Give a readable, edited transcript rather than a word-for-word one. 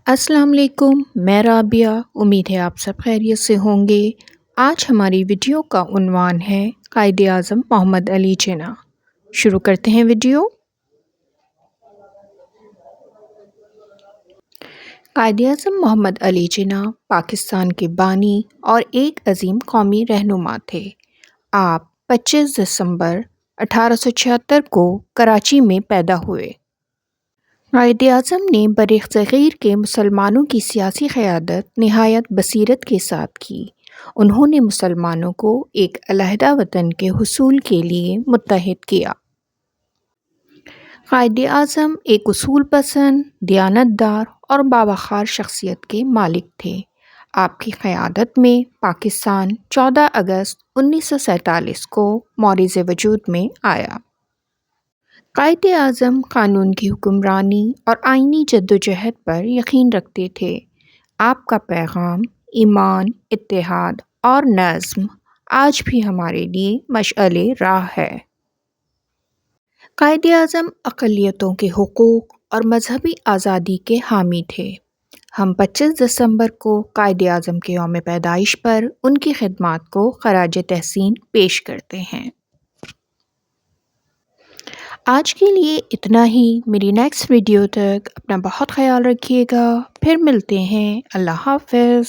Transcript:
السلام علیکم، میں رابعہ۔ امید ہے آپ سب خیریت سے ہوں گے۔ آج ہماری ویڈیو کا عنوان ہے قائد اعظم محمد علی جناح۔ شروع کرتے ہیں ویڈیو۔ قائد اعظم محمد علی جناح پاکستان کے بانی اور ایک عظیم قومی رہنما تھے۔ آپ 25 دسمبر 1876 کو کراچی میں پیدا ہوئے۔ قائد اعظم نے بر صغیر کے مسلمانوں کی سیاسی قیادت نہایت بصیرت کے ساتھ کی۔ انہوں نے مسلمانوں کو ایک علیحدہ وطن کے حصول کے لیے متحد کیا۔ قائد اعظم ایک اصول پسند، دیانت دار اور باوقار شخصیت کے مالک تھے۔ آپ کی قیادت میں پاکستان 14 اگست 1947 کو معرض وجود میں آیا۔ قائد اعظم قانون کی حکمرانی اور آئینی جدوجہد پر یقین رکھتے تھے۔ آپ کا پیغام ایمان، اتحاد اور نظم آج بھی ہمارے لیے مشعل راہ ہے۔ قائد اعظم اقلیتوں کے حقوق اور مذہبی آزادی کے حامی تھے۔ ہم 25 دسمبر کو قائد اعظم کے یوم پیدائش پر ان کی خدمات کو خراج تحسین پیش کرتے ہیں۔ آج کے لیے اتنا ہی۔ میری نیکسٹ ویڈیو تک اپنا بہت خیال رکھیے گا۔ پھر ملتے ہیں۔ اللہ حافظ۔